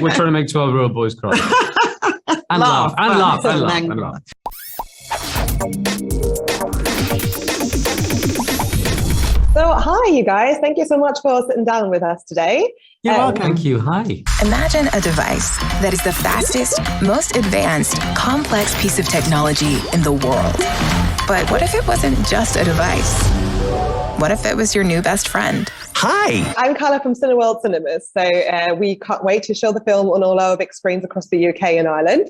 we're trying to make 12-year-old boys cry. And laugh. So, hi, you guys. Thank you so much for sitting down with us today. You're welcome. Thank you. Hi. Imagine a device that is the fastest, most advanced, complex piece of technology in the world. But what if it wasn't just a device? What if it was your new best friend? Hi. I'm Kylie from Cineworld Cinemas. So we can't wait to show the film on all our big screens across the UK and Ireland.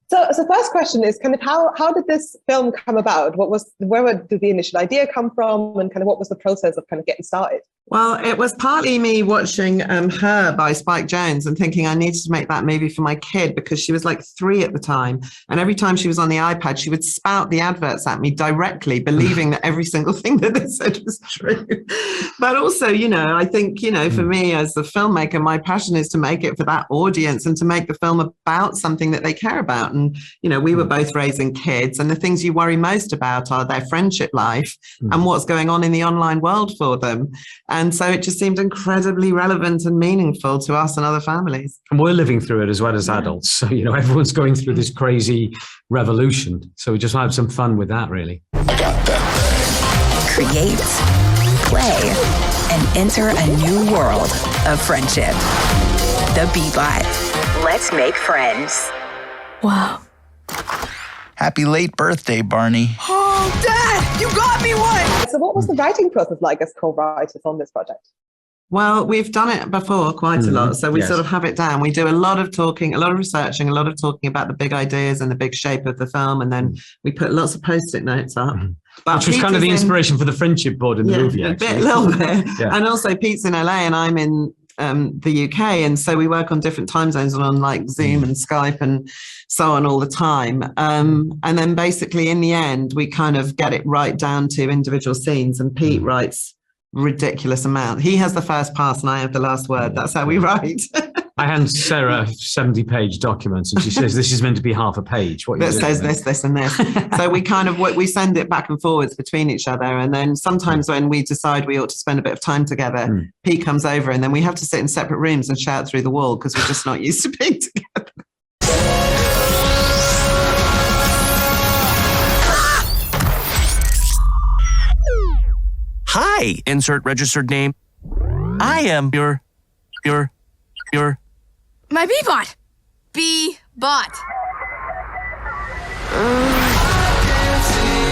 So first question is kind of how did this film come about? Where did the initial idea come from, and kind of what was the process of kind of getting started? Well, it was partly me watching Her by Spike Jonze and thinking I needed to make that movie for my kid because she was like 3 at the time. And every time she was on the iPad, she would spout the adverts at me directly, believing that every single thing that they said was true. But also, I think, for me as a filmmaker, my passion is to make it for that audience and to make the film about something that they care about. And, we were both raising kids, and the things you worry most about are their friendship life and what's going on in the online world for them. And so it just seemed incredibly relevant and meaningful to us and other families. And we're living through it as well as adults. So, everyone's going through this crazy revolution. So we just want to have some fun with that, really. Create, play, and enter a new world of friendship. The Beebot. Let's make friends. Wow. Happy late birthday, Barney. Oh, Dad, you got me one. So what was the writing process like as co-writers on this project? Well, we've done it before quite a lot. So we sort of have it down. We do a lot of talking, a lot of researching, a lot of talking about the big ideas and the big shape of the film. And then we put lots of Post-it notes up. But which was kind of the inspiration for the friendship board in the movie, actually. A little bit. And also Pete's in LA and I'm in the UK, and so we work on different time zones and on like Zoom and Skype and so on all the time, and then basically in the end we kind of get it right down to individual scenes, and Pete writes ridiculous amount. He has the first pass and I have the last word. That's how we write. I hand Sarah 70-page documents and she says, this is meant to be half a page. What that says this, and this. So we kind of, we send it back and forwards between each other. And then sometimes when we decide we ought to spend a bit of time together, Pete comes over and then we have to sit in separate rooms and shout through the wall because we're just not used to being together. Hi, insert registered name. I am your... My Beebot. Beebot.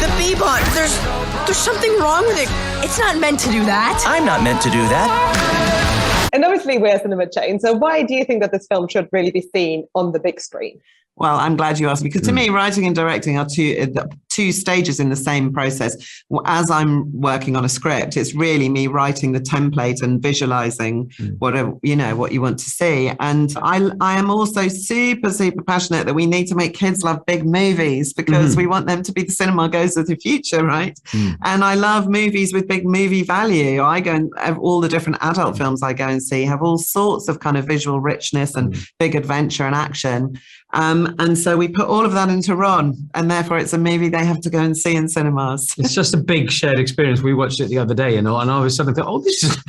The Beebot. There's something wrong with it. It's not meant to do that. I'm not meant to do that. And obviously we're a cinema chain. So why do you think that this film should really be seen on the big screen? Well, I'm glad you asked, because to me, writing and directing are two stages in the same process. As I'm working on a script, it's really me writing the template and visualizing whatever, what you want to see. And I am also super, super passionate that we need to make kids love big movies because we want them to be the cinema goes of the future, right? And I love movies with big movie value. I go and all the different adult films I go and see have all sorts of kind of visual richness and big adventure and action. And so we put all of that into Ron, and therefore it's a movie they have to go and see in cinemas. It's just a big shared experience. We watched it the other day, and I was suddenly thought,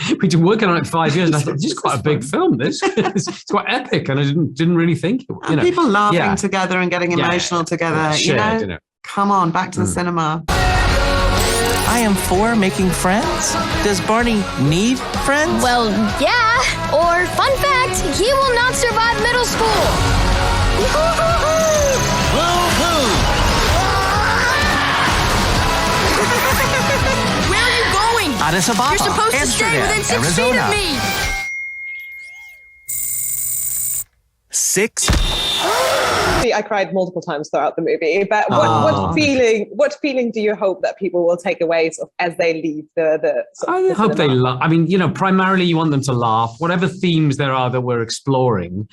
we've been working on it 5 years, and I thought, this is quite a big film. It's quite epic, and I didn't really think. And people laughing together and getting emotional together. Shared, Come on, back to the cinema. I am for making friends. Does Barney need friends? Well, yeah. Or, fun fact, he will not survive middle school. Where are you going? Addis Ababa, You're supposed to stay Amsterdam, within 6 Arizona. feet of me. 6? I cried multiple times throughout the movie, but what feeling do you hope that people will take away as they leave I hope they laugh. I mean, primarily you want them to laugh. Whatever themes there are that we're exploring,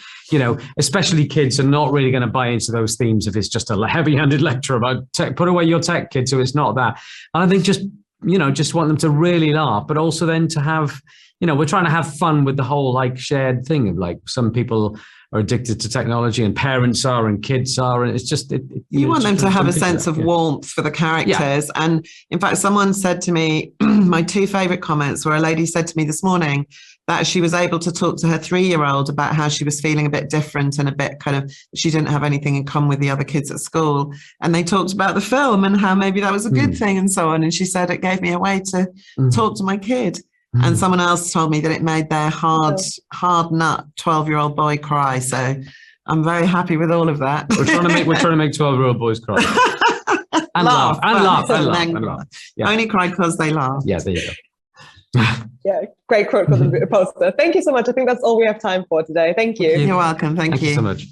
especially kids are not really going to buy into those themes if it's just a heavy-handed lecture about tech. Put away your tech, kids, so it's not that. And I think just want them to really laugh, but also then to have, we're trying to have fun with the whole shared thing of some people are addicted to technology and parents are and kids are. And it's just... You want them to have a sense of warmth for the characters. Yeah. And in fact, someone said to me, my 2 favorite comments were a lady said to me this morning, that she was able to talk to her 3-year-old about how she was feeling a bit different and a bit kind of, she didn't have anything in common with the other kids at school. And they talked about the film and how maybe that was a good thing and so on. And she said, it gave me a way to talk to my kid. And someone else told me that it made their hard nut 12-year-old boy cry. So I'm very happy with all of that. We're trying to make 12-year-old boys cry. And laugh. Yeah. Only cry because they laugh. Yeah, there you go. Yeah, great quote for the poster. Thank you so much. I think that's all we have time for today. Thank you. You're welcome. Thank you so much.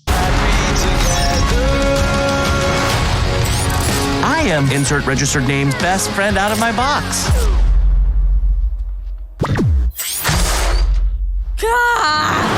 I am insert registered name best friend out of my box. Ah!